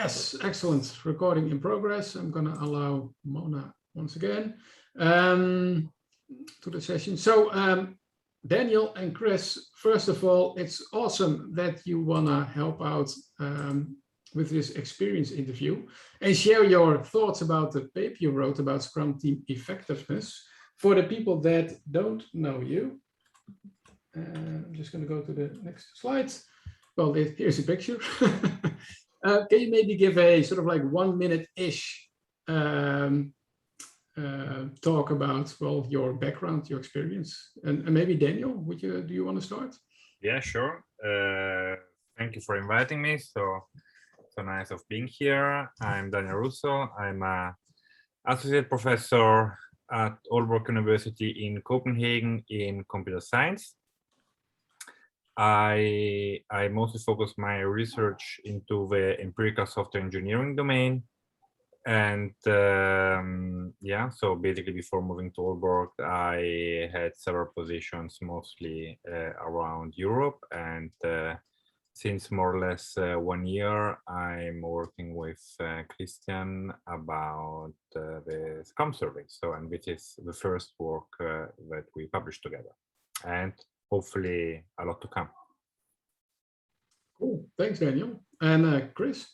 Yes, excellent. Recording in progress. I'm going to allow Mona once again to the session. So Daniel and Chris, first of all, it's awesome that you want to help out with this experience interview and share your thoughts about the paper you wrote about Scrum Team effectiveness. For the people that don't know you, I'm just going to go to the next slide. Well, here's a picture. Can you maybe give a sort of like 1 minute-ish talk about, well, your background, your experience, and maybe Daniel, do you want to start? Yeah, sure. Thank you for inviting me. So nice of being here. I'm Daniel Russo. I'm an associate professor at Aalborg University in Copenhagen in computer science. I mostly focus my research into the empirical software engineering domain. And yeah, so basically before moving to Aalborg, I had several positions mostly around Europe. And since more or less 1 year, I'm working with Christiaan about the Scrum Survey. So, and which is the first work that we published together. And hopefully a lot to come. Cool. Thanks, Daniel. And Chris?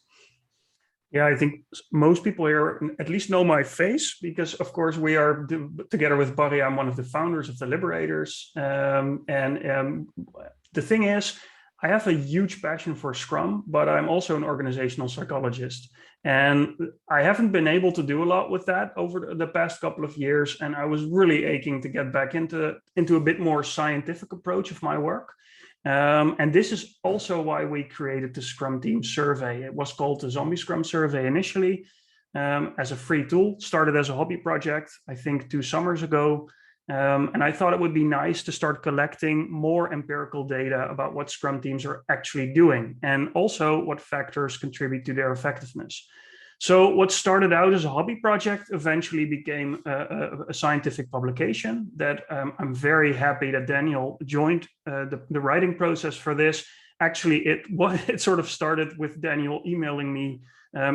Yeah, I think most people here at least know my face because, of course, we are together with Barry. I'm one of the founders of the Liberators. The thing is, I have a huge passion for Scrum, but I'm also an organizational psychologist. And I haven't been able to do a lot with that over the past couple of years. And I was really aching to get back into a bit more scientific approach of my work. And this is also why we created the Scrum Team Survey. It was called the Zombie Scrum Survey initially as a free tool, started as a hobby project, I think 2 summers ago. And I thought it would be nice to start collecting more empirical data about what Scrum teams are actually doing and also what factors contribute to their effectiveness. So what started out as a hobby project eventually became a scientific publication that I'm very happy that Daniel joined the writing process for this. Actually, it sort of started with Daniel emailing me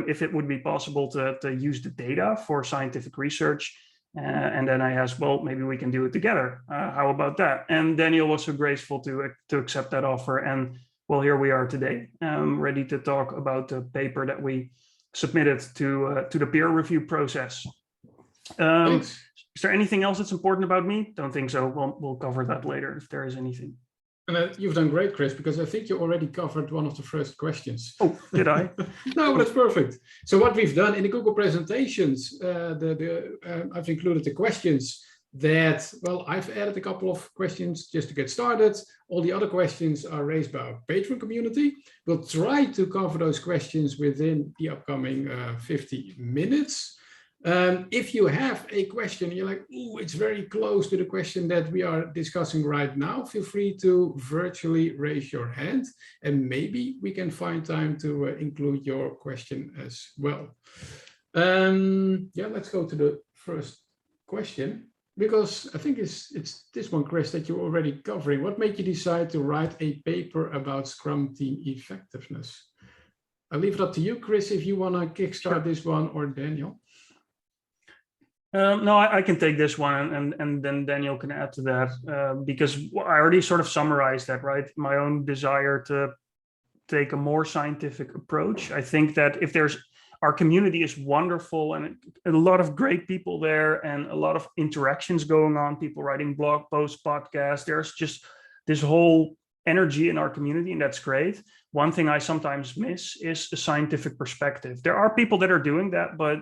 if it would be possible to use the data for scientific research. And then I asked, well, maybe we can do it together. How about that? And Daniel was so graceful to accept that offer. And well, here we are today, ready to talk about the paper that we submitted to the peer review process. Is there anything else that's important about me? Don't think so. We'll cover that later if there is anything. And you've done great, Chris, because I think you already covered one of the first questions. Oh, did I? No, that's perfect. So what we've done in the Google presentations, I've included the questions that, well, I've added a couple of questions just to get started. All the other questions are raised by our Patreon community. We'll try to cover those questions within the upcoming 50 minutes. If you have a question, you're like, oh, it's very close to the question that we are discussing right now, feel free to virtually raise your hand and maybe we can find time to include your question as well. Yeah, let's go to the first question, because I think it's this one, Chris, that you're already covering. What made you decide to write a paper about Scrum Team effectiveness? I'll leave it up to you, Chris, if you want to kickstart this one, or Daniel. No, I can take this one and then Daniel can add to that because I already sort of summarized that, right? My own desire to take a more scientific approach. I think that our community is wonderful and a lot of great people there and a lot of interactions going on, people writing blog posts, podcasts. There's just this whole energy in our community, and that's great. One thing I sometimes miss is a scientific perspective. There are people that are doing that, but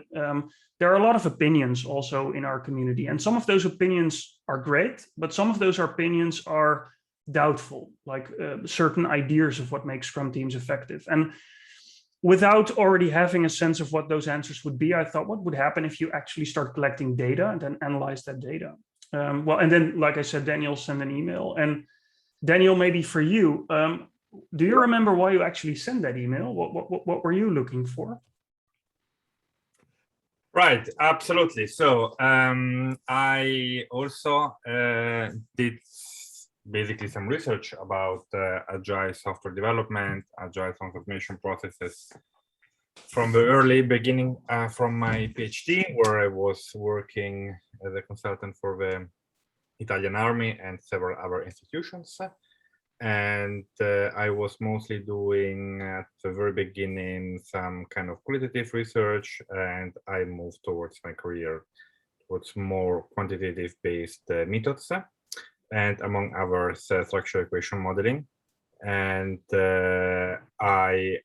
there are a lot of opinions also in our community. And some of those opinions are great, but some of those opinions are doubtful, like certain ideas of what makes Scrum teams effective. And without already having a sense of what those answers would be, I thought, what would happen if you actually start collecting data and then analyze that data? Well, and then, like I said, Daniel sent an email. And Daniel, maybe for you, do you remember why you actually sent that email? What were you looking for? Right, absolutely. So I also did basically some research about agile software development, agile transformation processes, from the early beginning, from my PhD, where I was working as a consultant for the Italian Army and several other institutions. And I was mostly doing at the very beginning some kind of qualitative research, and I moved towards my career towards more quantitative based methods, and among others structural equation modeling. And I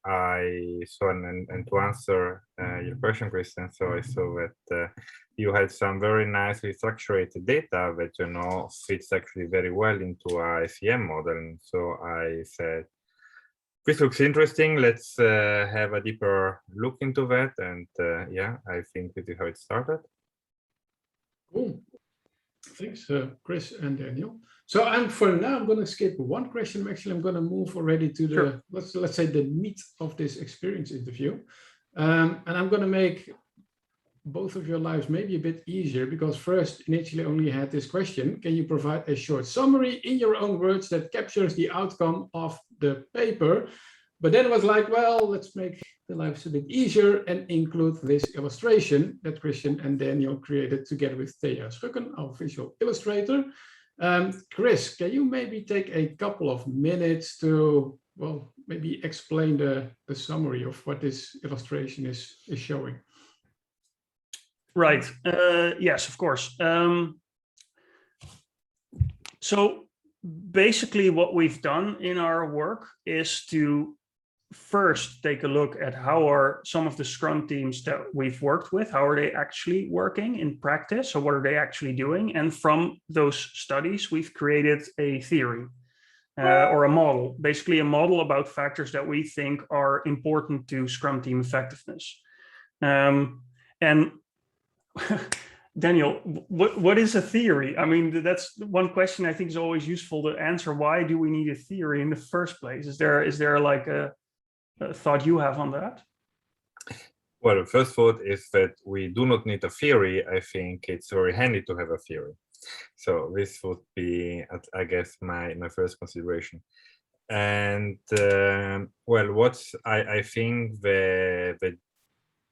saw, and to answer your question, Christiaan, so I saw that you had some very nicely structured data that, you know, fits actually very well into our ICM model. And so I said, this looks interesting. Let's have a deeper look into that. And yeah, I think this is how it started. Cool. Thanks, Chris and Daniel. So for now, I'm going to skip one question. Actually, I'm going to move already to the, let's say, the meat of this experience interview. And I'm going to make both of your lives maybe a bit easier, because first, initially only had this question: can you provide a short summary in your own words that captures the outcome of the paper? But then it was like, well, let's make the lives a bit easier and include this illustration that Christiaan and Daniel created together with Thea Schukken, our visual illustrator. Chris, can you maybe take a couple of minutes to, well, maybe explain the summary of what this illustration is showing? Right. Yes, of course. So basically what we've done in our work is to first take a look at how are some of the Scrum teams that we've worked with, how are they actually working in practice? So what are they actually doing? And from those studies, we've created a theory or a model, basically a model about factors that we think are important to Scrum team effectiveness. And Daniel, what is a theory? I mean, that's one question I think is always useful to answer. Why do we need a theory in the first place? Is there like a thought you have on that? Well, the first thought is that we do not need a theory. I think it's very handy to have a theory. So this would be, I guess, my first consideration. And well, I think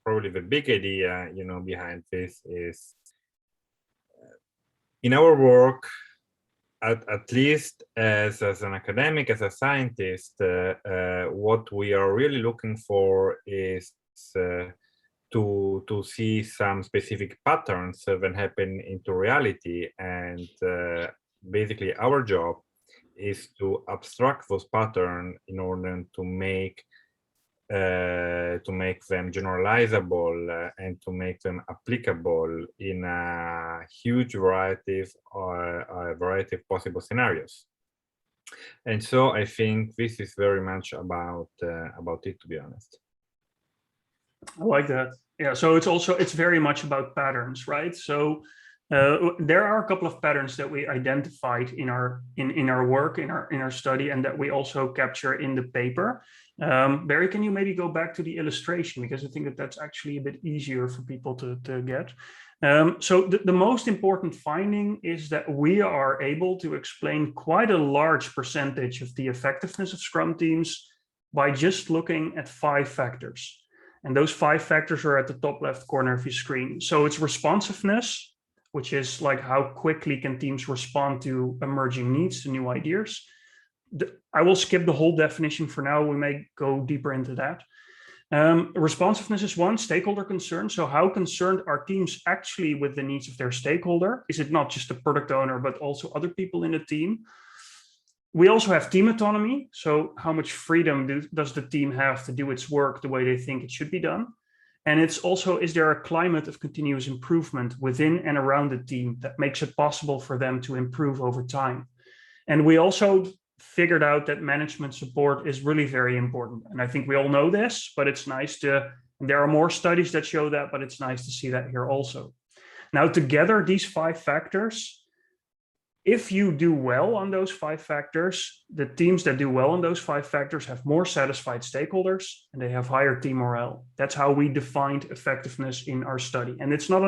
probably the big idea, you know, behind this is in our work, at least as an academic, as a scientist, what we are really looking for is to see some specific patterns that happen into reality. And basically our job is to abstract those patterns in order to make them generalizable and to make them applicable in a huge variety of possible scenarios. And so I think this is very much about it, to be honest. I like that. Yeah, so it's very much about patterns, right? So there are a couple of patterns that we identified in our work, in our study, and that we also capture in the paper. Barry, can you maybe go back to the illustration, because I think that's actually a bit easier for people to get. So the most important finding is that we are able to explain quite a large percentage of the effectiveness of Scrum teams by just looking at 5 factors. And those 5 factors are at the top left corner of your screen. So it's responsiveness, which is like how quickly can teams respond to emerging needs, to new ideas. I will skip the whole definition for now. We may go deeper into that. Responsiveness is one. Stakeholder concern. So how concerned are teams actually with the needs of their stakeholder? Is it not just the product owner, but also other people in the team? We also have team autonomy. So how much freedom does the team have to do its work the way they think it should be done? And it's also, is there a climate of continuous improvement within and around the team that makes it possible for them to improve over time? And we also figured out that management support is really very important. And I think we all know this, but it's nice and there are more studies that show that, but it's nice to see that here also. Now, together, these 5 factors, if you do well on those 5 factors, the teams that do well on those 5 factors have more satisfied stakeholders and they have higher team morale. That's how we defined effectiveness in our study. And it's not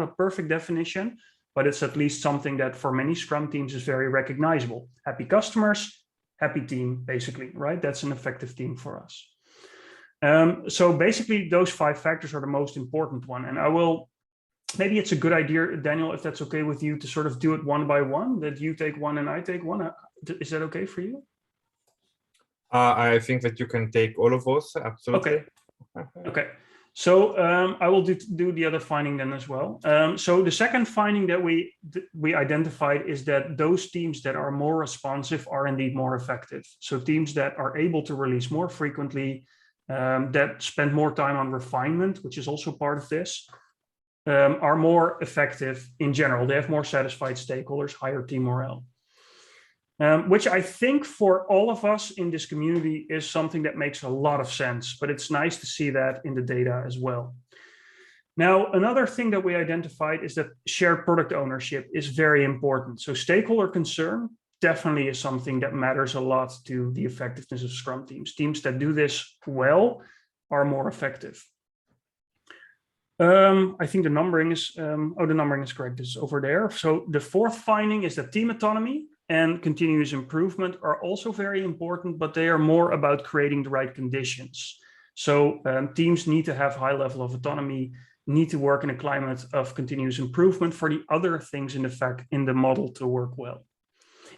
a perfect definition, but it's at least something that for many Scrum teams is very recognizable. Happy customers, happy team, basically, right? That's an effective team for us. So basically, those 5 factors are the most important one. And I will, maybe it's a good idea, Daniel, if that's okay with you, to sort of do it one by one, that you take one and I take one. Is that okay for you? I think that you can take all of us, absolutely. Okay. Okay. So I will do the other finding then as well. So the second finding that we identified is that those teams that are more responsive are indeed more effective. So teams that are able to release more frequently, that spend more time on refinement, which is also part of this, are more effective in general. They have more satisfied stakeholders, higher team morale. Which I think for all of us in this community is something that makes a lot of sense, but it's nice to see that in the data as well. Now, another thing that we identified is that shared product ownership is very important. So stakeholder concern definitely is something that matters a lot to the effectiveness of Scrum teams. Teams that do this well are more effective. I think the numbering is, the numbering is correct, it's over there. So the fourth finding is that team autonomy and continuous improvement are also very important, but they are more about creating the right conditions. So teams need to have high level of autonomy, need to work in a climate of continuous improvement for the other things in the model to work well.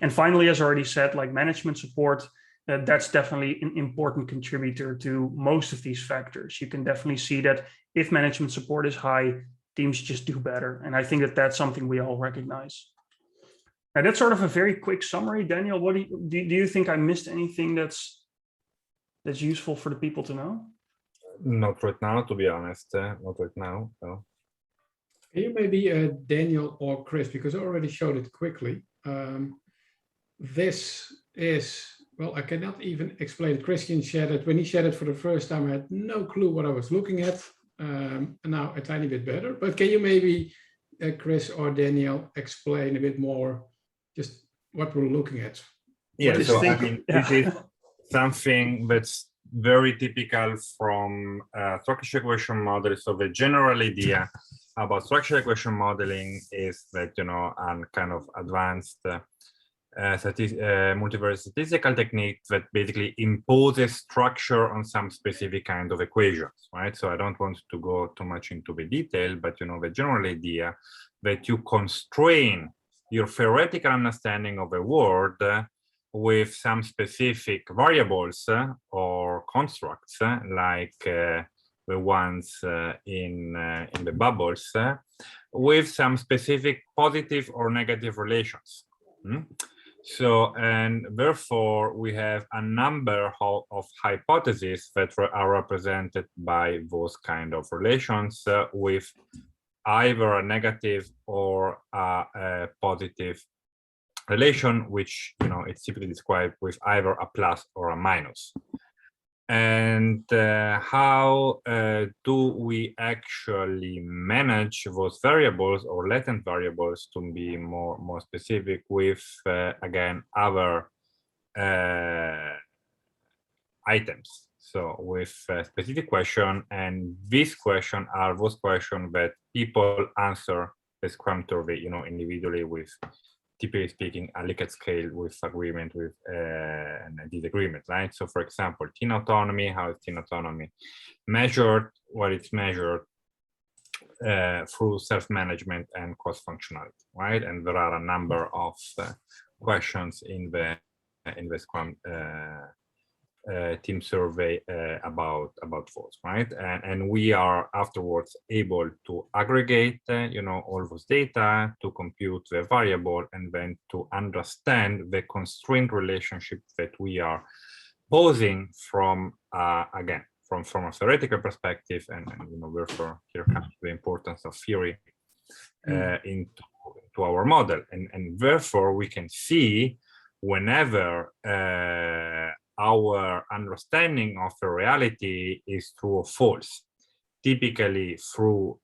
And finally, as I already said, like management support, that's definitely an important contributor to most of these factors. You can definitely see that if management support is high, teams just do better. And I think that that's something we all recognize. Now, that's sort of a very quick summary. Daniel, what do you think I missed anything that's useful for the people to know? Not right now, to be honest. Not right now. No. Can you maybe, Daniel or Chris, because I already showed it quickly. This is, well, I cannot even explain it. Christiaan shared it. When he shared it for the first time, I had no clue what I was looking at. And now a tiny bit better. But can you maybe, Chris or Daniel, explain a bit more just what we're looking at? Yeah, so I mean, this is something that's very typical from structured equation modeling. So the general idea about structured equation modeling is that, you know, a kind of advanced multivariate statistical technique that basically imposes structure on some specific kind of equations, right? So I don't want to go too much into the detail, but, you know, the general idea that you constrain your theoretical understanding of a word with some specific variables or constructs like the ones in the bubbles with some specific positive or negative relations. So, and therefore we have a number of hypotheses that are represented by those kind of relations with either a negative or a positive relation, which, you know, it's typically described with either a plus or a minus. And how do we actually manage those variables or latent variables, to be more specific, with again other items? So with a specific question, and this question are those questions that people answer the Scrum survey, you know, individually with, typically speaking, a Likert scale with agreement with and a disagreement, right? So for example, team autonomy, how is team autonomy measured? Well, it's measured through self-management and cross-functionality, right? And there are a number of questions in the Scrum team survey about those, right? And we are afterwards able to aggregate, you know, all those data to compute the variable and then to understand the constraint relationship that we are posing from again from a theoretical perspective, and you know, therefore here comes the importance of theory into our model, and therefore we can see whenever our understanding of the reality is true or false, typically through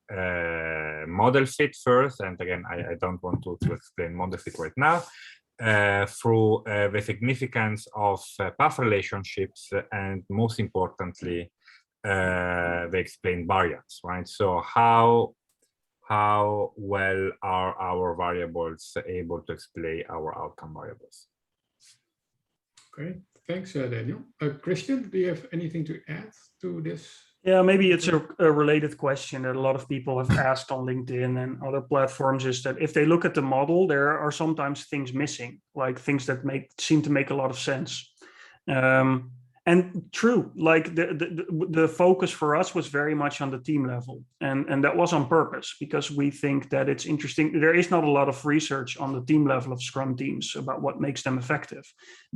model fit first, and again, I don't want to explain model fit right now, through the significance of path relationships, and most importantly, the explained variance, right? So how well are our variables able to explain our outcome variables? Okay, Thanks, Daniel. Christiaan, do you have anything to add to this? Yeah, maybe it's a related question that a lot of people have asked on LinkedIn and other platforms, is that if they look at the model, there are sometimes things missing, like things that seem to make a lot of sense. And true, like the focus for us was very much on the team level, and that was on purpose, because we think that it's interesting. There is not a lot of research on the team level of Scrum teams about what makes them effective.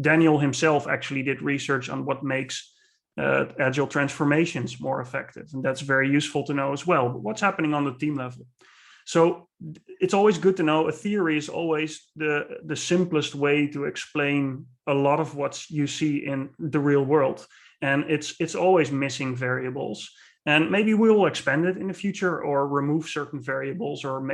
Daniel himself actually did research on what makes agile transformations more effective, and that's very useful to know as well. But what's happening on the team level? So it's always good to know. A theory is always the simplest way to explain a lot of what you see in the real world, and it's always missing variables. And maybe we will expand it in the future, or remove certain variables, or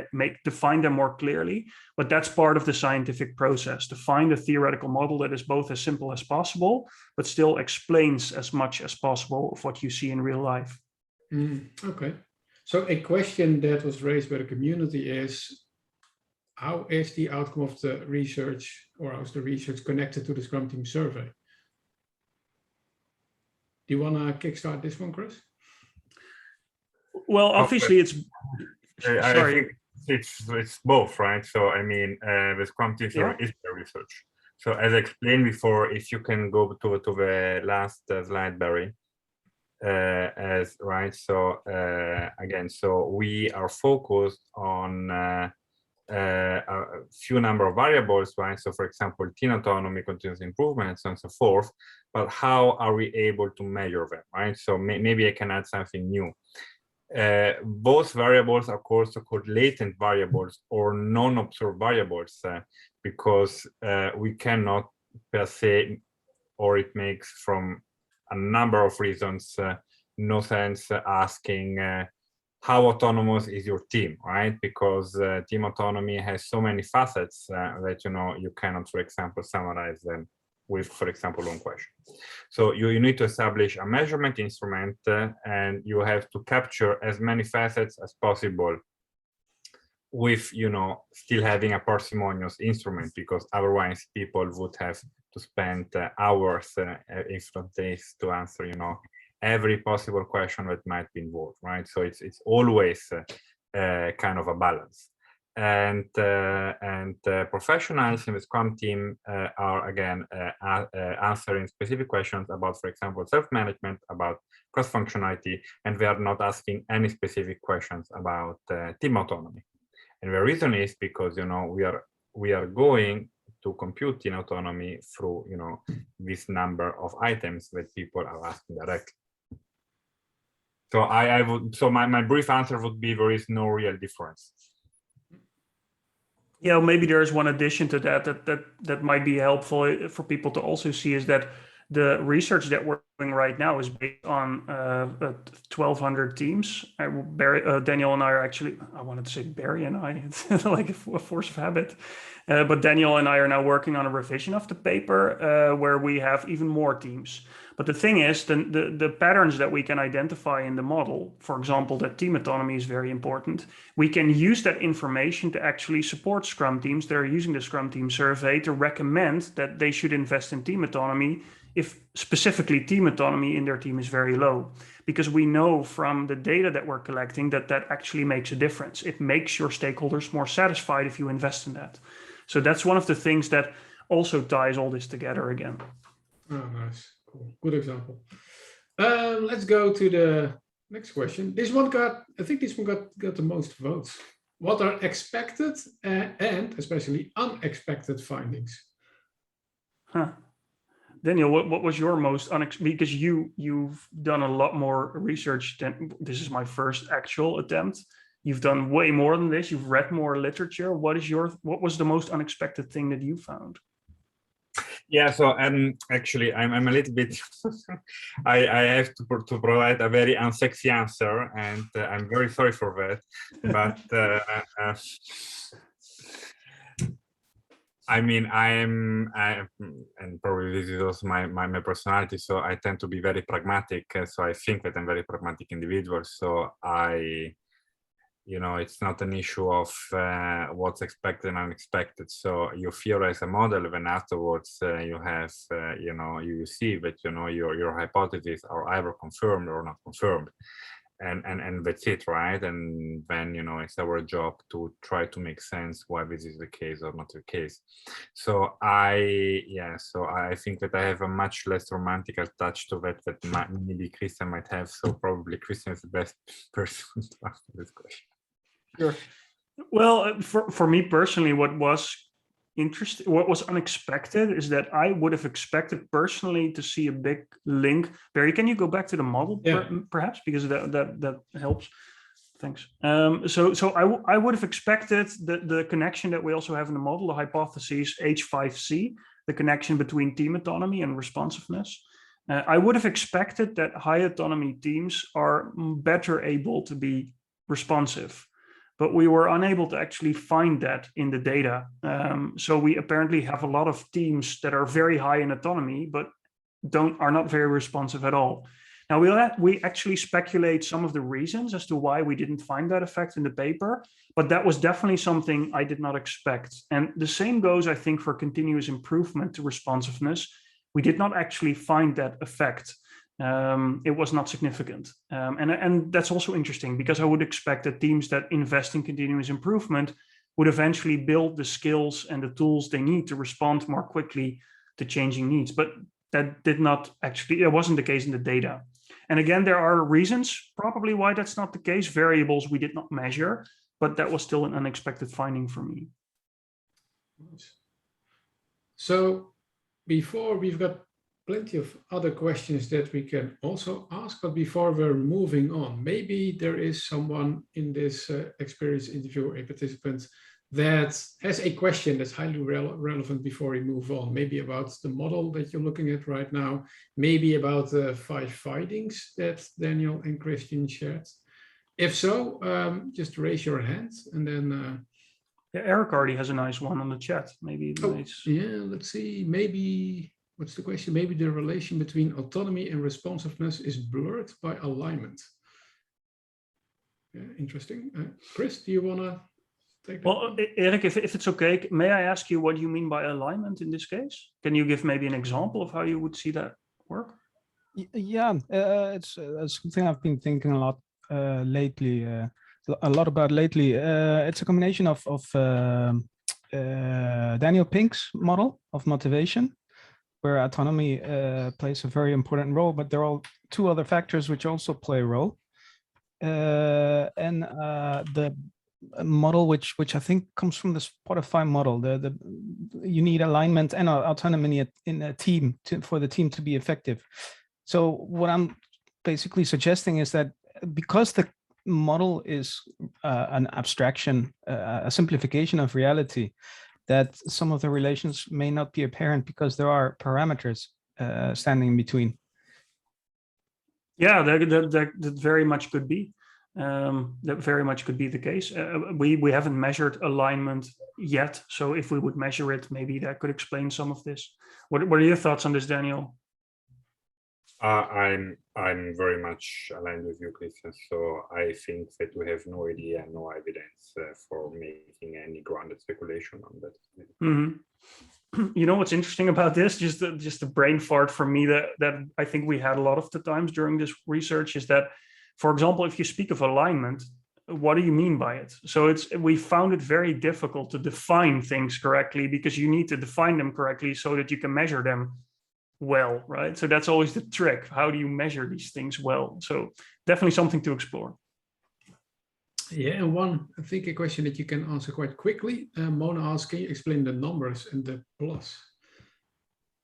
define them more clearly. But that's part of the scientific process, to find a theoretical model that is both as simple as possible, but still explains as much as possible of what you see in real life. Okay. So a question that was raised by the community is, how is the outcome of the research, or how is the research connected to the Scrum Team Survey? Do you want to kickstart this one, Chris? Well, obviously it's... Sorry. It's both, right? So, I mean, the Scrum Team Survey is the research. So as I explained before, if you can go to the last slide, Barry, again, so we are focused on a few number of variables, right? So for example, team autonomy, continuous improvement, and so on and so forth. But how are we able to measure them, right? So maybe I can add something new. Both variables are also called latent variables or non-observed variables, because we cannot per se, or it makes from a number of reasons no sense asking how autonomous is your team, right? Because team autonomy has so many facets that you cannot, for example, summarize them with, for example, one question. So you need to establish a measurement instrument, and you have to capture as many facets as possible with, still having a parsimonious instrument, because otherwise people would have to spend hours if not days to answer, every possible question that might be involved, right? So it's always kind of a balance. And professionals in the Scrum team are again answering specific questions about, for example, self-management, about cross-functionality, and they are not asking any specific questions about team autonomy. And the reason is because we are going to compute team autonomy through this number of items that people are asking directly. So my brief answer would be there is no real difference. Yeah, maybe there's one addition to that might be helpful for people to also see, is that the research that we're doing right now is based on 1,200 teams. Daniel and I are actually, I wanted to say Barry and I, it's like a force of habit. But Daniel and I are now working on a revision of the paper where we have even more teams. But the thing is, the patterns that we can identify in the model, for example, that team autonomy is very important, we can use that information to actually support Scrum teams that are using the Scrum Team Survey to recommend that they should invest in team autonomy if specifically team autonomy in their team is very low. Because we know from the data that we're collecting that actually makes a difference. It makes your stakeholders more satisfied if you invest in that. So that's one of the things that also ties all this together again. Oh, nice. Cool. Good example. Let's go to the next question. I think this one got the most votes. What are expected and especially unexpected findings? Daniel, what was your most unexpected? Because you've done a lot more research than this is my first actual attempt. You've done way more than this. You've read more literature. What was the most unexpected thing that you found? Yeah, so actually, I'm a little bit. I have to provide a very unsexy answer, and I'm very sorry for that. But I mean, and probably this is also my personality. So I tend to be very pragmatic. So I think that I'm very pragmatic individual. So it's not an issue of what's expected and unexpected. So you theorize a model, when afterwards you have, you see that, your hypotheses are either confirmed or not confirmed. And that's it, right? And then, it's our job to try to make sense why this is the case or not the case. So I think that I have a much less romantic touch to that maybe Christiaan might have. So probably Christiaan is the best person to answer this question. Sure. Well, for me personally, what was interesting, what was unexpected is that I would have expected personally to see a big link. Barry, can you go back to the model, perhaps, because that helps. Thanks. So I would have expected the connection that we also have in the model, the hypotheses H5C, the connection between team autonomy and responsiveness. I would have expected that high autonomy teams are better able to be responsive, but we were unable to actually find that in the data. So we apparently have a lot of teams that are very high in autonomy, but are not very responsive at all. Now we actually speculate some of the reasons as to why we didn't find that effect in the paper, but that was definitely something I did not expect. And the same goes, I think, for continuous improvement to responsiveness. We did not actually find that effect. It was not significant. And that's also interesting, because I would expect that teams that invest in continuous improvement would eventually build the skills and the tools they need to respond more quickly to changing needs. But that did not actually, it wasn't the case in the data. And again, there are reasons probably why that's not the case, variables we did not measure, but that was still an unexpected finding for me. So before, we've got plenty of other questions that we can also ask, but before we're moving on, maybe there is someone in this experience interview, a participant, that has a question that's highly relevant before we move on, maybe about the model that you're looking at right now, maybe about the 5 findings that Daniel and Christiaan shared. If so, just raise your hand, and then... Yeah, Eric already has a nice one on the chat. Maybe yeah, let's see, maybe... What's the question? Maybe the relation between autonomy and responsiveness is blurred by alignment. Yeah, interesting. Chris, do you want to take that? Well, Eric, if it's okay, may I ask you what you mean by alignment in this case? Can you give maybe an example of how you would see that work? Yeah, it's something I've been thinking a lot lately. It's a combination of Daniel Pink's model of motivation, where autonomy plays a very important role, but there are 2 other factors which also play a role. And the model which I think comes from the Spotify model, you need alignment and autonomy in a team for the team to be effective. So what I'm basically suggesting is that because the model is an abstraction, a simplification of reality, that some of the relations may not be apparent because there are parameters standing in between. Yeah, that very much could be. That very much could be the case. We haven't measured alignment yet, so if we would measure it, maybe that could explain some of this. What are your thoughts on this, Daniel? I'm very much aligned with you, Christiaan. So I think that we have no idea, no evidence for making any grounded speculation on that. Mm-hmm. You know what's interesting about this? Just a brain fart for me that I think we had a lot of the times during this research is that, for example, if you speak of alignment, what do you mean by it? So we found it very difficult to define things correctly, because you need to define them correctly so that you can measure them well, right? So that's always the trick. How do you measure these things well? So definitely something to explore. Yeah, and I think a question that you can answer quite quickly. Mona asked, can you explain the numbers and the plus?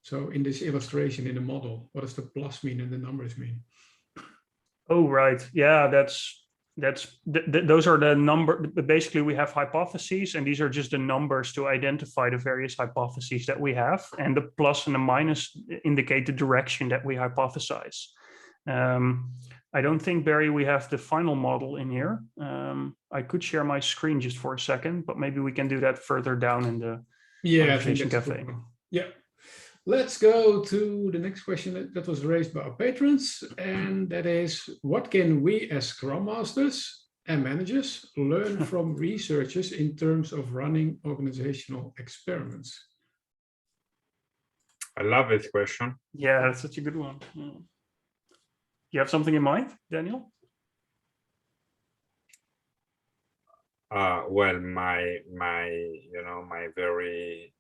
So in this illustration in the model, what does the plus mean and the numbers mean? Oh, right. Yeah, those are the number. Basically, we have hypotheses, and these are just the numbers to identify the various hypotheses that we have. And the plus and the minus indicate the direction that we hypothesize. I don't think, Barry, we have the final model in here. I could share my screen just for a second, but maybe we can do that further down in the conversation cafe. Yeah. Let's go to the next question that was raised by our patrons, and that is, what can we as Scrum Masters and managers learn from researchers in terms of running organizational experiments? I love this question. Yeah, that's such a good one. You have something in mind, Daniel? Well, my very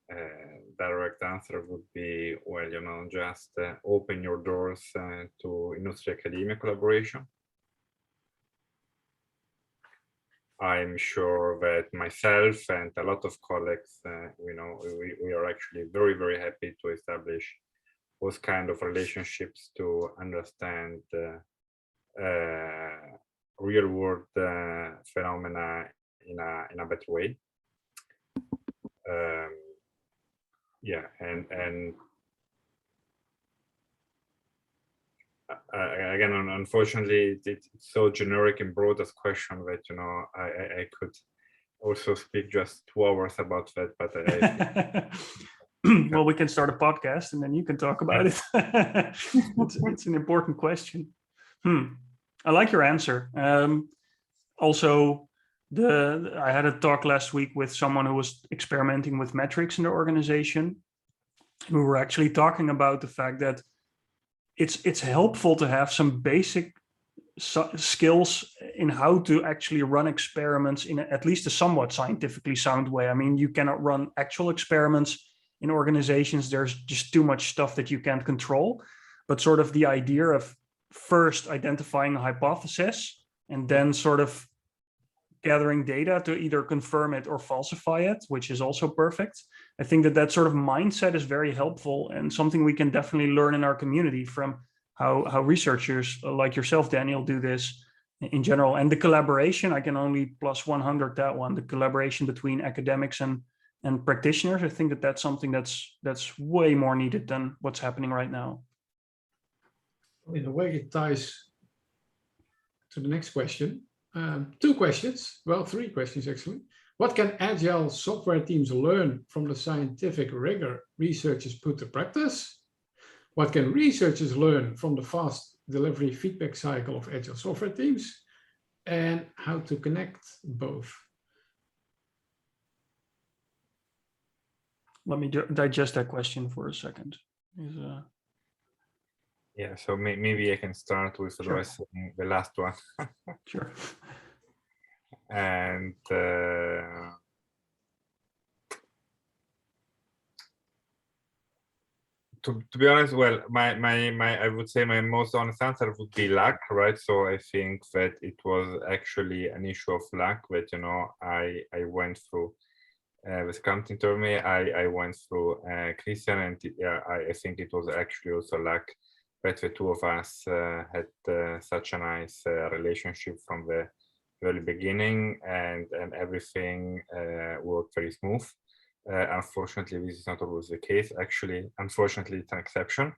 direct answer would be, well, just open your doors to industry academia collaboration. I'm sure that myself and a lot of colleagues, we are actually very, very happy to establish those kind of relationships to understand real world phenomena in a better way. Yeah, and again, unfortunately, it's so generic and broad as question that I could also speak just 2 hours about that, but well, we can start a podcast and then you can talk about it. It's an important question. I like your answer. Also, I had a talk last week with someone who was experimenting with metrics in the organization. We were actually talking about the fact that it's helpful to have some basic skills in how to actually run experiments in at least a somewhat scientifically sound way. I mean, you cannot run actual experiments in organizations. There's just too much stuff that you can't control. But sort of the idea of first identifying a hypothesis and then sort of gathering data to either confirm it or falsify it, which is also perfect. I think that sort of mindset is very helpful and something we can definitely learn in our community from how researchers like yourself, Daniel, do this in general. And the collaboration, I can only plus 100 that one, the collaboration between academics and practitioners. I think that that's something that's way more needed than what's happening right now. In a way, it ties to the next question. 2 questions, well, 3 questions actually. What can agile software teams learn from the scientific rigor researchers put to practice? What can researchers learn from the fast delivery feedback cycle of agile software teams? And how to connect both? Let me digest that question for a second. Yeah, so maybe I can start with addressing the last one. Sure. And to be honest, well, my I would say my most honest answer would be luck, right? So I think that it was actually an issue of luck that I went through the Scrum Team Survey. I went through Christiaan, and I think it was actually also luck that the 2 of us had such a nice relationship from the early beginning, and everything worked very smooth. Unfortunately, this is not always the case. Actually, unfortunately, it's an exception.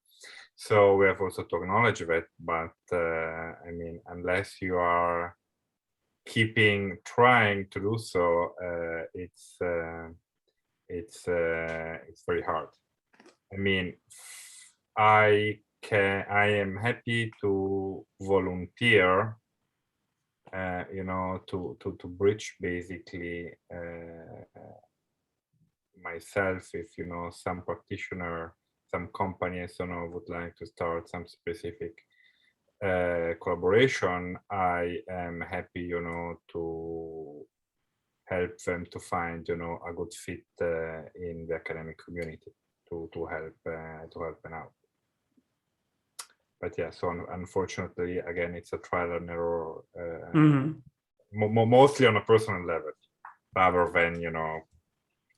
So we have also to acknowledge that. But I mean, unless you are trying to do so, it's very hard. I mean, I am happy to volunteer, to bridge basically myself if some practitioner, some company, would like to start some specific collaboration. I am happy, to help them to find, a good fit in the academic community to help them out. But yeah, so unfortunately, again, it's a trial and error, mostly on a personal level, rather than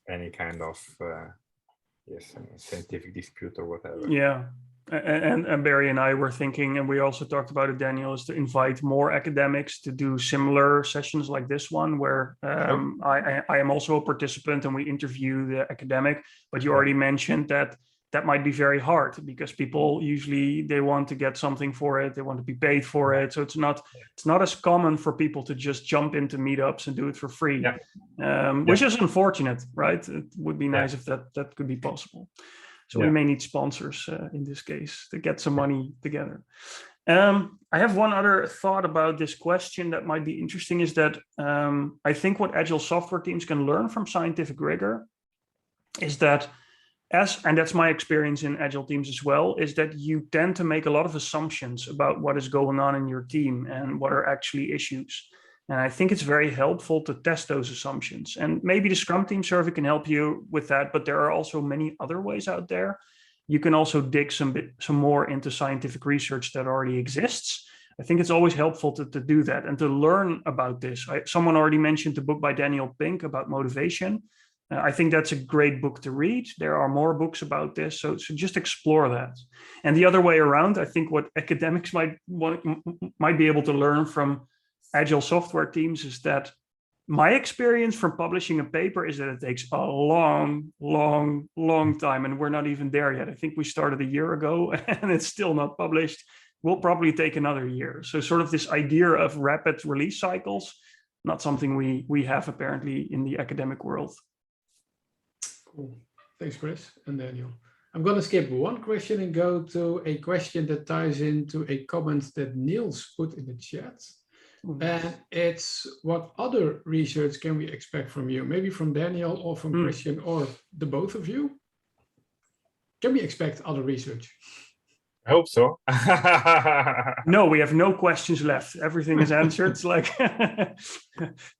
any kind of scientific dispute or whatever. Yeah, and Barry and I were thinking, and we also talked about it, Daniel, is to invite more academics to do similar sessions like this one, where I am also a participant and we interview the academic. But you already mentioned that might be very hard because people usually they want to get something for it, they want to be paid for it, so it's not as common for people to just jump into meetups and do it for free, which is unfortunate, right? It would be nice if that could be possible. So we may need sponsors in this case to get some money together. I have one other thought about this question that might be interesting, is that I think what agile software teams can learn from scientific rigor is that, and that's my experience in agile teams as well, is that you tend to make a lot of assumptions about what is going on in your team and what are actually issues. And I think it's very helpful to test those assumptions. And maybe the Scrum Team Survey can help you with that, but there are also many other ways out there. You can also dig some more into scientific research that already exists. I think it's always helpful to do that and to learn about this. Someone already mentioned the book by Daniel Pink about motivation. I think that's a great book to read. There are more books about this, so just explore that. And the other way around, I think what academics might be able to learn from agile software teams is that my experience from publishing a paper is that it takes a long time, and we're not even there yet. I think we started a year ago and it's still not published. Will probably take another year. So sort of this idea of rapid release cycles, not something we have apparently in the academic world. Cool. Thanks, Chris and Daniel. I'm going to skip one question and go to a question that ties into a comment that Niels put in the chat. And it's, what other research can we expect from you? Maybe from Daniel or from Christian or the both of you? Can we expect other research? I hope so. No, we have no questions left. Everything is answered. It's like,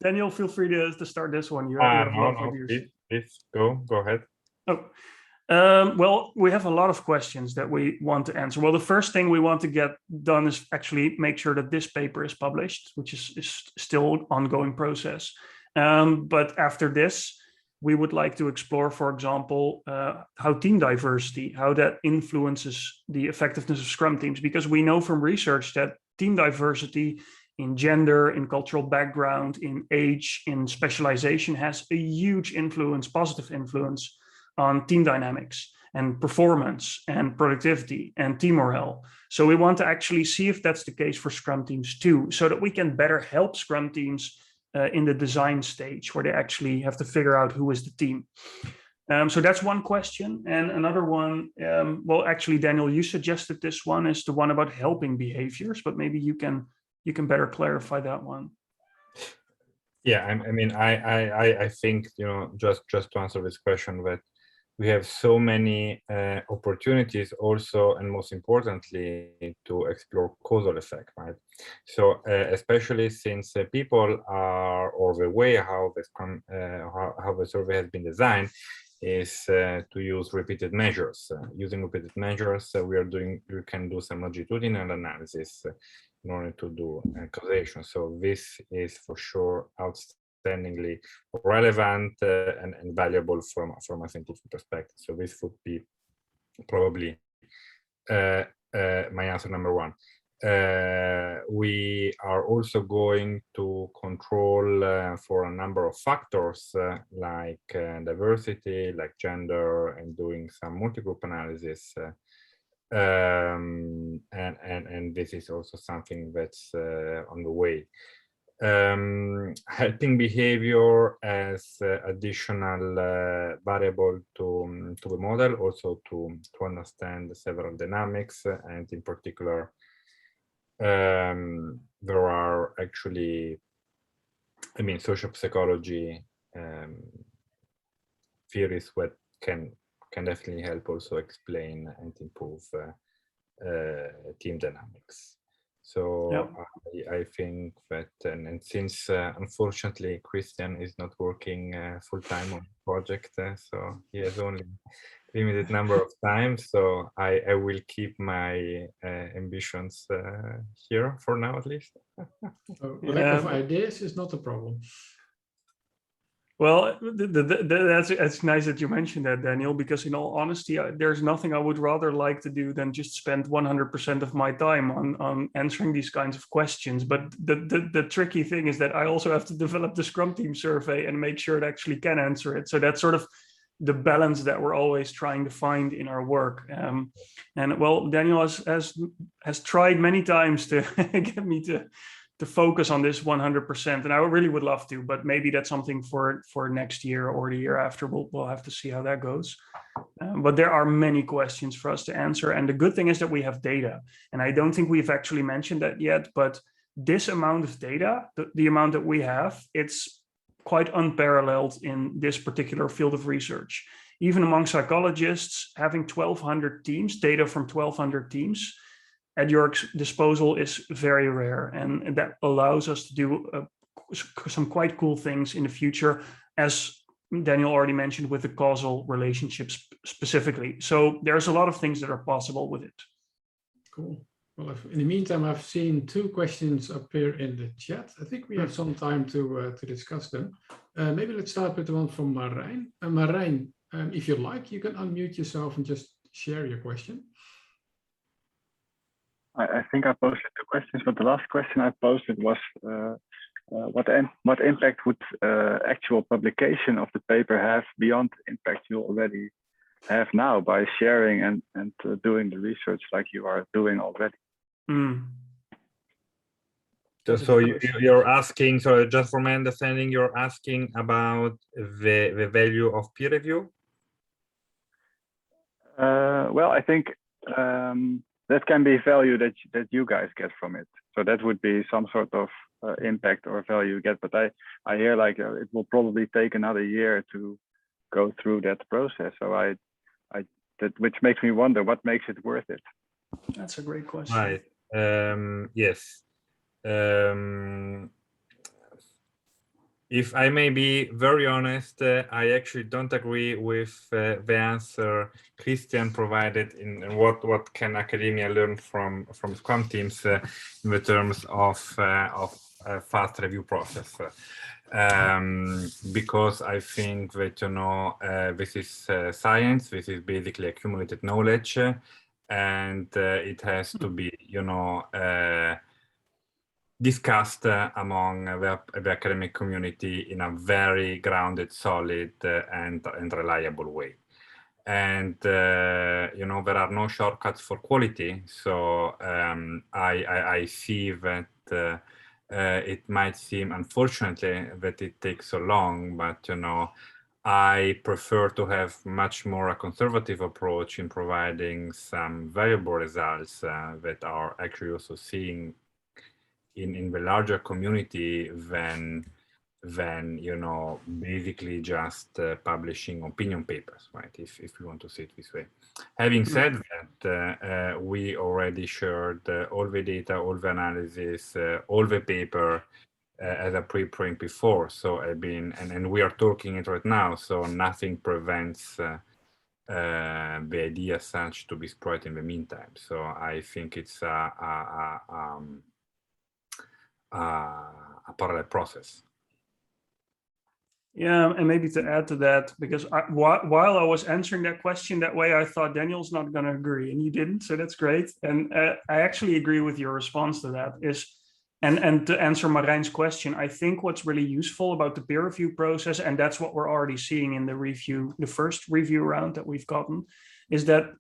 Daniel, feel free to start this one. You have a lot of ideas. Please go ahead. Oh. Well, we have a lot of questions that we want to answer. Well, the first thing we want to get done is actually make sure that this paper is published, which is still an ongoing process. But after this, we would like to explore, for example, how team diversity, how that influences the effectiveness of Scrum teams, because we know from research that team diversity in gender, in cultural background, in age, in specialization has a huge influence, positive influence on team dynamics and performance and productivity and team morale. So we want to actually see if that's the case for Scrum teams too, so that we can better help Scrum teams in the design stage where they actually have to figure out who is the team. So that's one question. And another one, well, actually, Daniel, you suggested this one is the one about helping behaviors, but maybe you can better clarify that one. Yeah, I mean, I think, just to answer this question, that we have so many opportunities also, and most importantly, to explore causal effect, right? So especially since people are, or the way how the Scrum, how the survey has been designed is to use repeated measures. Using repeated measures, we can do some longitudinal analysis in order to do causation. So this is for sure outstandingly relevant and valuable from a scientific perspective. So this would be probably my answer number one. We are also going to control for a number of factors like diversity, like gender, and doing some multi-group analysis. And this is also something that's on the way. Helping behavior as additional variable to the model, also to understand several dynamics, and in particular, there are actually, I mean, social psychology theories that can definitely help also explain and improve team dynamics. So yeah. I think that, and since unfortunately Christiaan is not working full-time on the project, so he has only limited number of times, so I will keep my ambitions here for now, at least. Lack of ideas is not a problem. Well, that's nice that you mentioned that, Daniel, because in all honesty, there's nothing I would rather like to do than just spend 100% of my time on answering these kinds of questions. But the tricky thing is that I also have to develop the Scrum Team Survey and make sure it actually can answer it. So that's sort of the balance that we're always trying to find in our work. And well, Daniel has tried many times to get me to focus on this 100%, and I really would love to, but maybe that's something for next year or the year after. We'll have to see how that goes. But there are many questions for us to answer, and the good thing is that we have data, and I don't think we've actually mentioned that yet, but this amount of data, the amount that we have, it's quite unparalleled in this particular field of research. Even among psychologists, having 1,200 teams, data from 1,200 teams at your disposal is very rare, and that allows us to do some quite cool things in the future, as Daniel already mentioned, with the causal relationships specifically. So there's a lot of things that are possible with it. Cool. Well, in the meantime, I've seen 2 questions appear in the chat. I think we have some time to discuss them. Maybe let's start with the one from Marijn. Marijn, if you like, you can unmute yourself and just share your question. I think I posted 2 questions, but the last question I posted was what impact would actual publication of the paper have beyond the impact you already have now by sharing and doing the research like you are doing already? So you're asking, so just from my understanding, you're asking about the value of peer review? Well, I think that can be value that you guys get from it. So that would be some sort of impact or value you get. But I hear like it will probably take another year to go through that process. So which makes me wonder what makes it worth it. That's a great question. Right. Yes. If I may be very honest, I actually don't agree with the answer Christiaan provided in what can academia learn from Scrum teams in the terms of fast review process. Because I think that, this is science, this is basically accumulated knowledge, and it has to be, discussed among the academic community in a very grounded, solid, and reliable way. And, there are no shortcuts for quality. So I see that it might seem, unfortunately, that it takes so long, but, I prefer to have much more a conservative approach in providing some valuable results that are actually also seeing in the larger community than basically just publishing opinion papers, right? If we want to say it this way. Having said that, we already shared all the data, all the analysis, all the paper as a preprint before. So and we are talking it right now. So nothing prevents the idea as such to be spread in the meantime. So I think it's a parallel process. Yeah, and maybe to add to that, because while I was answering that question that way, I thought Daniel's not going to agree, and you didn't, so that's great. And I actually agree with your response to that. And to answer Marijn's question, I think what's really useful about the peer review process, and that's what we're already seeing in the first review round that we've gotten, is that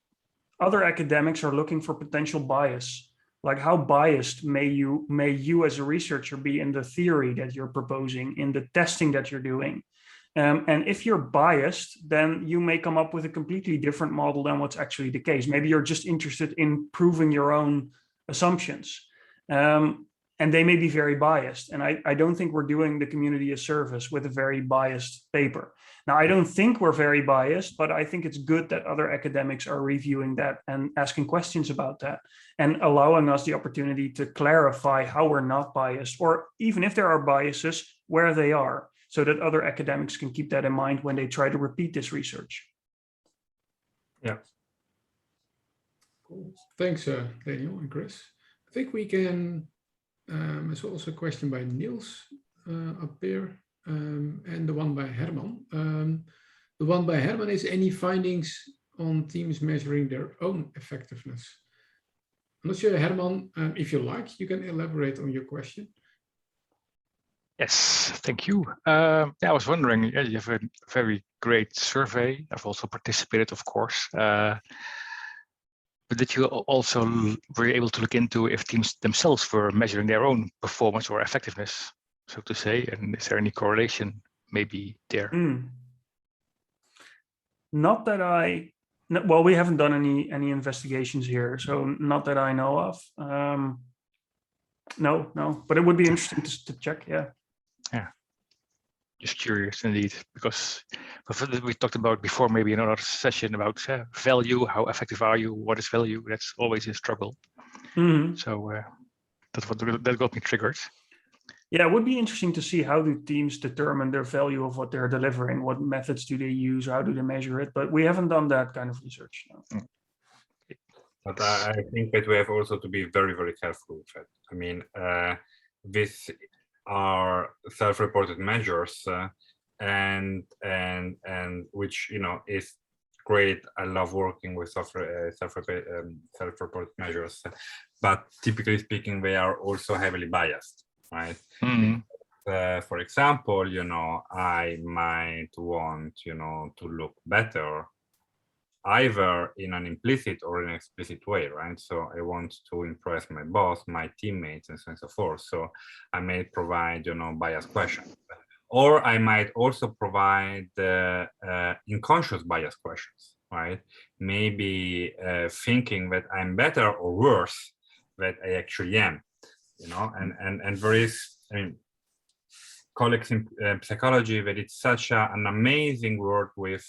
other academics are looking for potential bias. Like, how biased may you as a researcher be in the theory that you're proposing, in the testing that you're doing? And if you're biased, then you may come up with a completely different model than what's actually the case. Maybe you're just interested in proving your own assumptions. And they may be very biased. And I don't think we're doing the community a service with a very biased paper. Now, I don't think we're very biased, but I think it's good that other academics are reviewing that and asking questions about that and allowing us the opportunity to clarify how we're not biased, or even if there are biases, where they are, so that other academics can keep that in mind when they try to repeat this research. Yeah. Cool. Thanks, Daniel and Chris. I think we can, there's also a question by Niels up there. And the one by Herman. The one by Herman is, any findings on teams measuring their own effectiveness? I'm not sure, Herman, if you like, you can elaborate on your question. Yes, thank you. I was wondering, you have a very great survey. I've also participated, of course. But did you also were you able to look into if teams themselves were measuring their own performance or effectiveness, so to say, and is there any correlation maybe there? Not that well, we haven't done any investigations here, so not that I know of. No, but it would be interesting to check. Yeah. Just curious indeed, because we talked about before, maybe in another session about value. How effective are you? What is value? That's always a struggle. So that got me triggered. Yeah, it would be interesting to see how do teams determine their value of what they're delivering. What methods do they use? How do they measure it? But we haven't done that kind of research. No. But I think that we have also to be very, very careful with it. I mean, with our self-reported measures and which is great. I love working with self-reported measures, but typically speaking, they are also heavily biased, right? For example, I might want to look better either in an implicit or an explicit way, right? So I want to impress my boss, my teammates, and so on and so forth. So I may provide, biased questions, or I might also provide unconscious bias questions, right? Maybe thinking that I'm better or worse than I actually am, and there is, colleagues in psychology that it's such an amazing work with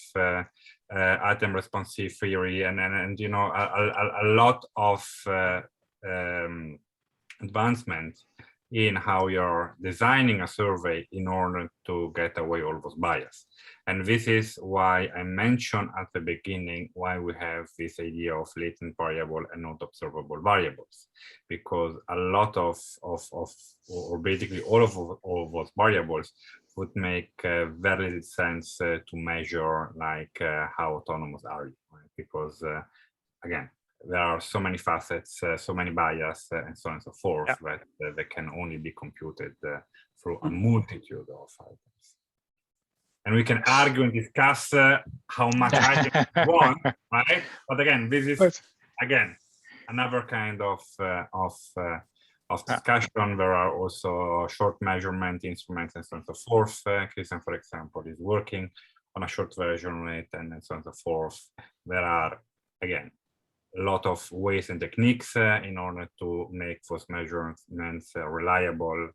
item responsive theory and a lot of advancement in how you're designing a survey in order to get away all those bias. And this is why I mentioned at the beginning why we have this idea of latent variable and not observable variables, because a lot of or basically all of those variables would make very little sense to measure, like how autonomous are you, right? Because again, there are so many facets, so many bias, and so on and so forth, that they can only be computed through a multitude of items. And we can argue and discuss how much items we want, right? But again, this is again another kind of discussion. There are also short measurement instruments and so on and so forth. Christiaan, for example, is working on a short version rate and so on and so forth. There are, again, a lot of ways and techniques in order to make those measurements reliable.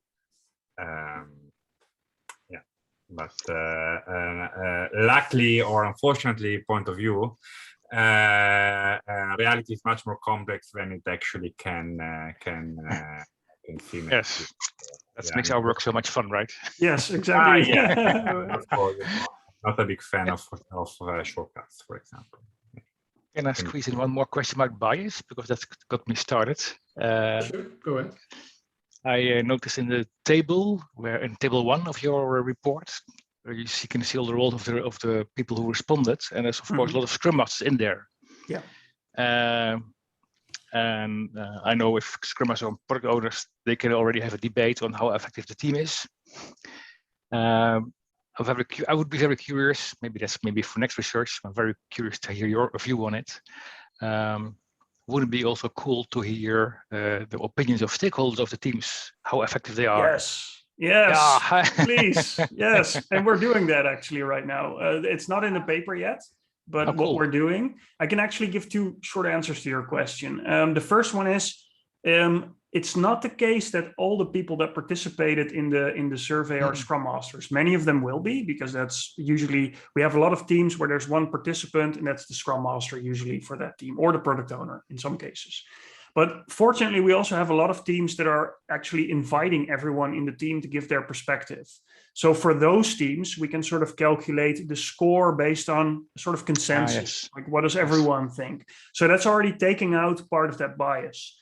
But luckily or unfortunately, point of view, reality is much more complex than it actually can seem. Yes, that makes our work so much fun, right? Yes, exactly. Not a big fan of shortcuts, for example. Can I squeeze in one more question about bias, because that's got me started? Sure, go ahead. I noticed in the table, in table 1 of your report, where you can see all the roles of the people who responded, and there's of course a lot of Scrum Masters in there. Yeah. And I know if Scrum Masters or product owners, they can already have a debate on how effective the team is. I would be very curious. Maybe for next research. I'm very curious to hear your view on it. Wouldn't it be also cool to hear the opinions of stakeholders of the teams, how effective they are? Yes, please. Yes, and we're doing that actually right now. It's not in the paper yet, but what we're doing, I can actually give 2 short answers to your question. The first one is, it's not the case that all the people that participated in the survey are Scrum Masters. Many of them will be, because that's usually, we have a lot of teams where there's one participant, and that's the Scrum Master usually for that team, or the product owner in some cases. But fortunately, we also have a lot of teams that are actually inviting everyone in the team to give their perspective. So for those teams, we can sort of calculate the score based on sort of consensus. Like, what does everyone think? So that's already taking out part of that bias.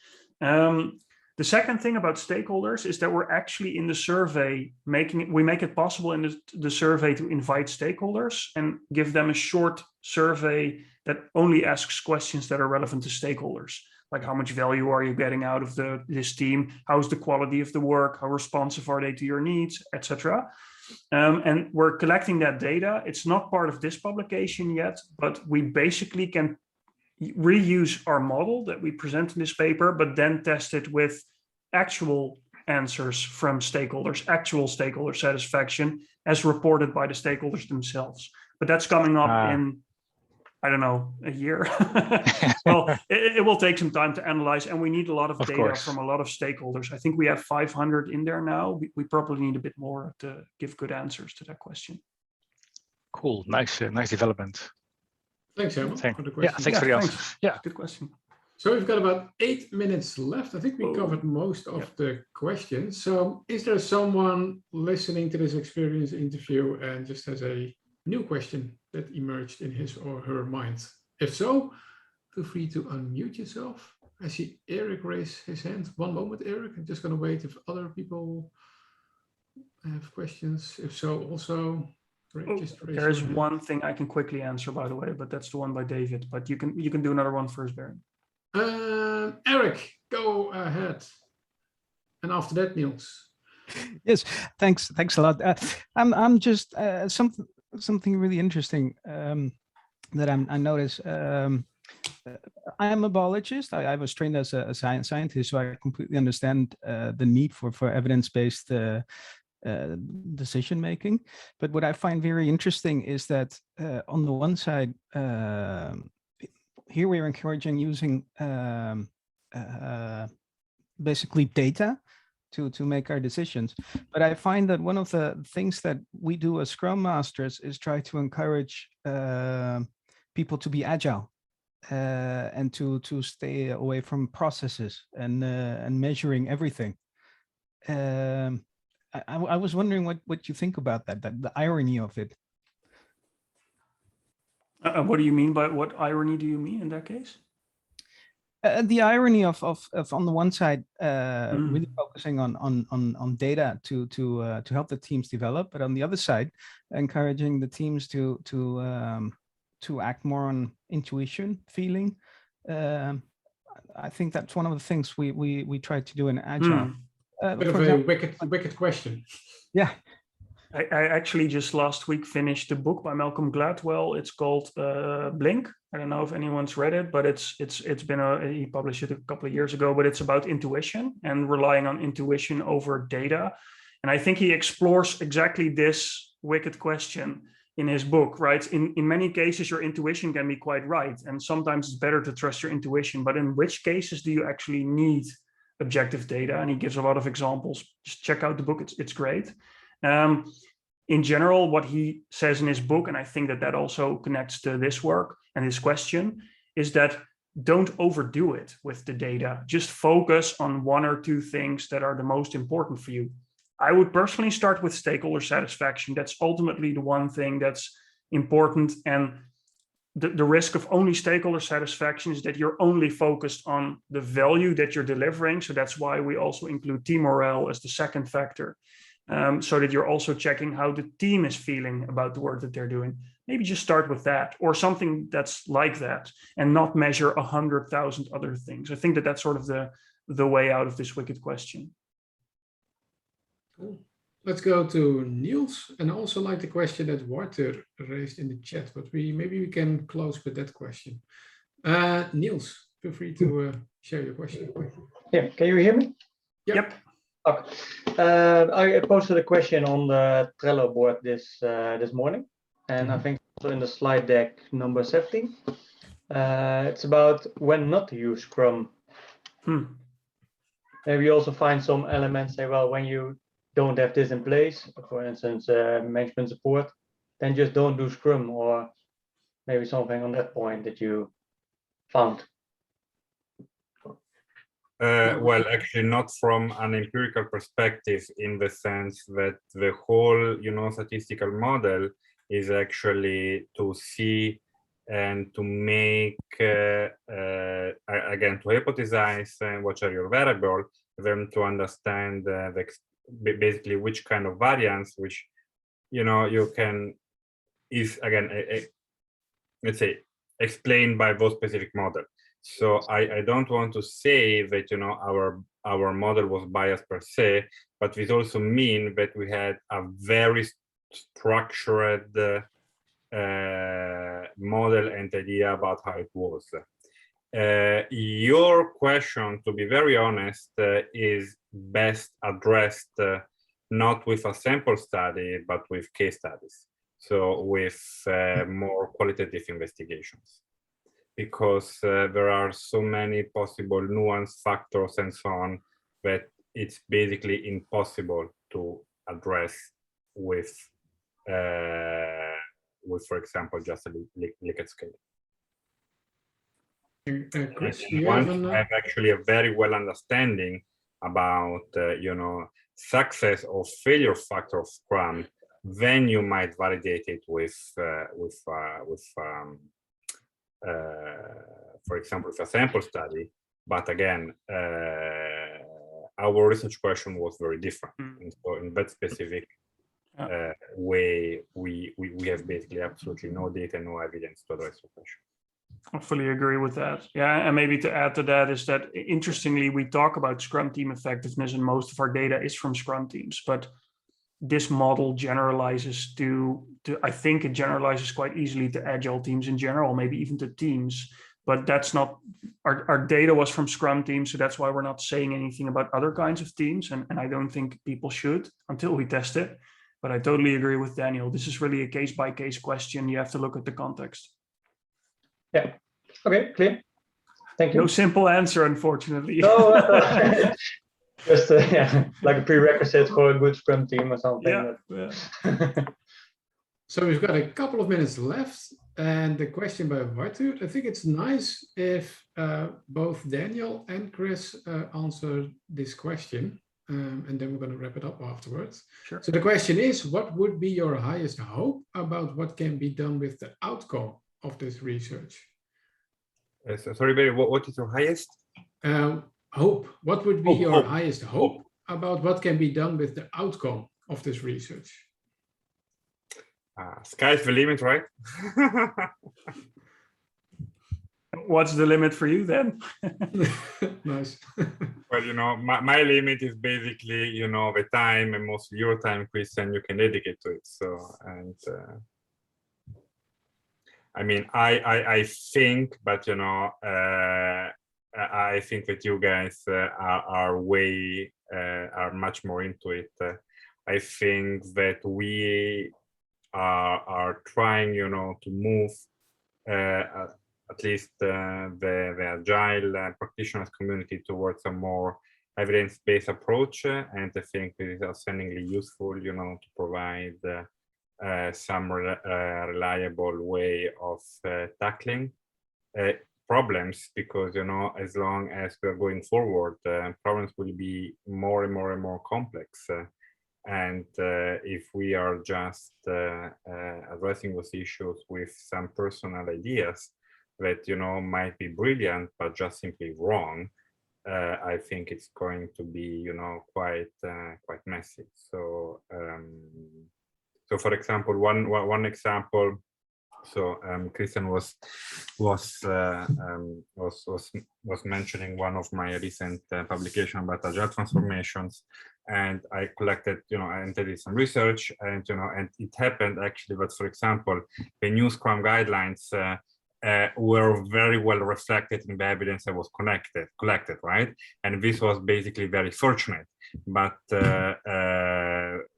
The second thing about stakeholders is that we're actually in the survey we make it possible in the survey to invite stakeholders and give them a short survey that only asks questions that are relevant to stakeholders. Like, how much value are you getting out of this team? How's the quality of the work? How responsive are they to your needs, etc. And we're collecting that data. It's not part of this publication yet, but we basically can reuse our model that we present in this paper, but then test it with actual answers from stakeholders, actual stakeholder satisfaction as reported by the stakeholders themselves. But that's coming up in, I don't know, a year. Well, it will take some time to analyze, and we need a lot of data from a lot of stakeholders. I think we have 500 in there now. We probably need a bit more to give good answers to that question. Cool, nice development. Thanks, Herman, for the question. Yeah, thanks for the answers. Yeah, good question. So we've got about 8 minutes left. I think we covered most of the questions. So is there someone listening to this experience interview and just has a new question that emerged in his or her mind? If so, feel free to unmute yourself. I see Eric raise his hand. One moment, Eric. I'm just going to wait if other people have questions. If so, also just raise there is your hand. one thing I can quickly answer, by the way, but that's the one by David. But you can do another one first, Barry. Eric, go ahead. And after that, Niels. Yes, thanks a lot. I'm just something really interesting that I noticed. I am a biologist. I was trained as a scientist, so I completely understand the need for evidence-based decision making. But what I find very interesting is that on the one side, here we're encouraging using basically data to make our decisions. But I find that one of the things that we do as Scrum Masters is try to encourage people to be agile and to stay away from processes and measuring everything. I was wondering what you think about that, the irony of it. What do you mean by, what irony do you mean in that case? The irony of on the one side really focusing on data to help the teams develop, but on the other side encouraging the teams to act more on intuition, feeling. I think that's one of the things we try to do in Agile. Bit of a wicked question. Yeah. I actually just last week finished a book by Malcolm Gladwell. It's called Blink. I don't know if anyone's read it, but it's been he published it a couple of years ago. But it's about intuition and relying on intuition over data. And I think he explores exactly this wicked question in his book. Right? In many cases, your intuition can be quite right, and sometimes it's better to trust your intuition. But in which cases do you actually need objective data? And he gives a lot of examples. Just check out the book. It's great. In general, what he says in his book, and I think that also connects to this work and this question, is that don't overdo it with the data. Just focus on one or two things that are the most important for you. I would personally start with stakeholder satisfaction. That's ultimately the one thing that's important. And the risk of only stakeholder satisfaction is that you're only focused on the value that you're delivering. So that's why we also include team morale as the second factor. So that you're also checking how the team is feeling about the work that they're doing. Maybe just start with that or something that's like that and not measure 100,000 other things. I think that's sort of the way out of this wicked question. Cool. Let's go to Niels, and I also like the question that Walter raised in the chat, but maybe we can close with that question. Niels, feel free to share your question. Yeah, can you hear me? Yep. Okay. I posted a question on the Trello board this morning, and I think also in the slide deck number 17. It's about when not to use Scrum. Maybe you also find some elements say, well, when you don't have this in place, for instance, management support, then just don't do Scrum, or maybe something on that point that you found. Well, actually not from an empirical perspective, in the sense that the whole, statistical model is actually to see and to make, again, to hypothesize what are your variables, then to understand basically which kind of variance, which, you can, is again, let's say, explained by those specific model. So I don't want to say that our model was biased per se, but this also means that we had a very structured model and idea about how it was. your question, to be very honest, is best addressed not with a sample study, but with case studies. So with more qualitative investigations, because there are so many possible nuance factors and so on that it's basically impossible to address with, for example, just a liquid scale. Chris, Once you have actually a very well understanding about, success or failure factor of Scrum, then you might validate it with for example, with a sample study. But again, our research question was very different. And so in that specific way, we have basically absolutely no data, no evidence to address the question. I fully agree with that. Yeah, and maybe to add to that is that, interestingly, we talk about Scrum team effectiveness, and most of our data is from Scrum teams. But this model generalizes to I think it generalizes quite easily to agile teams in general, maybe even to teams. But that's not, our data was from Scrum teams, so that's why we're not saying anything about other kinds of teams. And I don't think people should until we test it. But I totally agree with Daniel. This is really a case-by-case question. You have to look at the context. Yeah. Okay, clear. Thank you. No simple answer, unfortunately. No, just like a prerequisite for a good Scrum team or something. Yeah. So we've got a couple of minutes left, and the question by Vartu. I think it's nice if both Daniel and Chris answer this question, and then we're going to wrap it up afterwards. Sure. So the question is, what would be your highest hope about what can be done with the outcome of this research? Sorry, Barry, what is your highest? Hope. What would be your highest hope about what can be done with the outcome of this research? Sky's the limit, right? What's the limit for you then? Nice. Well, my limit is basically, the time, and mostly your time, Christiaan, you can dedicate to it. So, and I mean, I think, but I think that you guys are much more into it. I think that we are trying, to move at least the agile practitioners community towards a more evidence-based approach, and I think it is outstandingly useful, to provide some reliable way of tackling problems, because as long as we're going forward, problems will be more and more and more complex, and if we are just addressing those issues with some personal ideas that might be brilliant but just simply wrong, I think it's going to be quite messy. So so for example, one example. So Christiaan was mentioning one of my recent publication about agile transformations, and I collected, and did some research, and and it happened actually that, for example, the new Scrum guidelines were very well reflected in the evidence that was collected, right? And this was basically very fortunate. But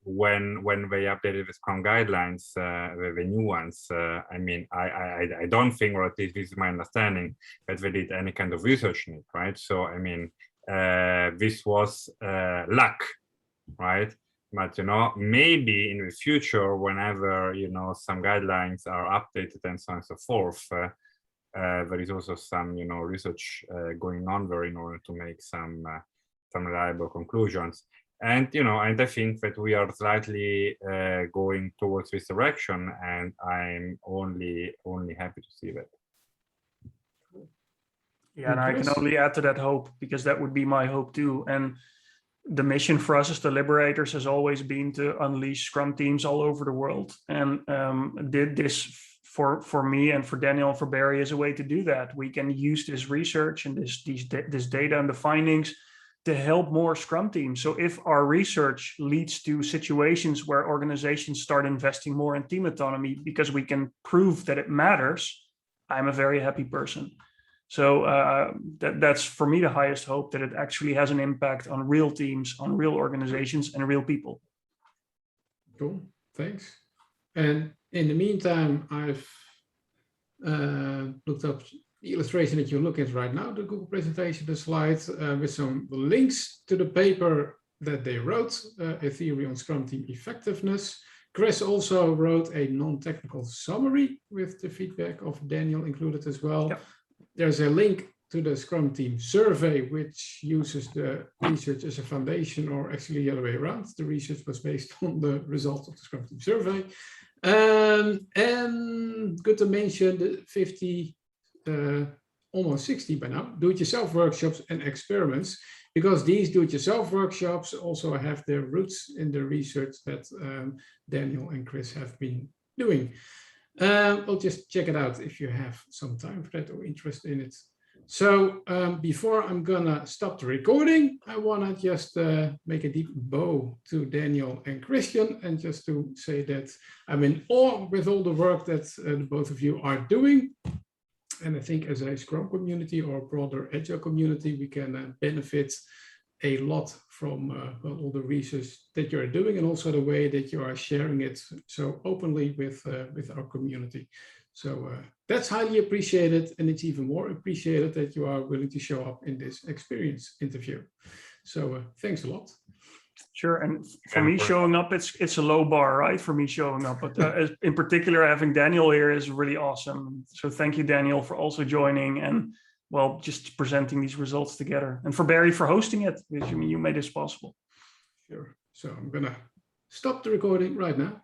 when they updated the Scrum guidelines, the new ones, I mean, I don't think, or at least this is my understanding, that they did any kind of research in it, right? So I mean, this was luck, right? But maybe in the future, whenever some guidelines are updated and so on and so forth, there is also some research going on there in order to make some reliable conclusions. And and I think that we are slightly going towards this direction, and I'm only happy to see that. Yeah, and I can only add to that hope, because that would be my hope too. And the mission for us as the Liberators has always been to unleash Scrum teams all over the world, and did this for me and for Daniel and for Barry as a way to do that. We can use this research and this data and the findings to help more Scrum teams. So if our research leads to situations where organizations start investing more in team autonomy because we can prove that it matters, I'm a very happy person. So that's for me the highest hope, that it actually has an impact on real teams, on real organizations, and real people. Cool, thanks. And in the meantime, I've looked up the illustration that you're looking at right now, the Google presentation, the slides with some links to the paper that they wrote, A Theory on Scrum Team Effectiveness. Chris also wrote a non-technical summary with the feedback of Daniel included as well. Yep. There's a link to the Scrum Team Survey, which uses the research as a foundation, or actually the other way around. The research was based on the results of the Scrum Team Survey. And good to mention the 50, almost 60 by now, do-it-yourself workshops and experiments, because these do-it-yourself workshops also have their roots in the research that Daniel and Chris have been doing. I'll just check it out if you have some time for that or interest in it. So before I'm gonna stop the recording, I wanna just make a deep bow to Daniel and Christiaan, and just to say that I'm in awe with all the work that both of you are doing. And I think as a Scrum community or broader Agile community, we can benefit a lot from well, all the research that you're doing, and also the way that you are sharing it so openly with our community. So that's highly appreciated, and it's even more appreciated that you are willing to show up in this experience interview. So thanks a lot. Sure, and for me showing up, it's a low bar, right? For me showing up, but in particular, having Daniel here is really awesome. So thank you, Daniel, for also joining and, well, just presenting these results together, and for Barry for hosting it, because you made this possible. Sure. So I'm gonna stop the recording right now.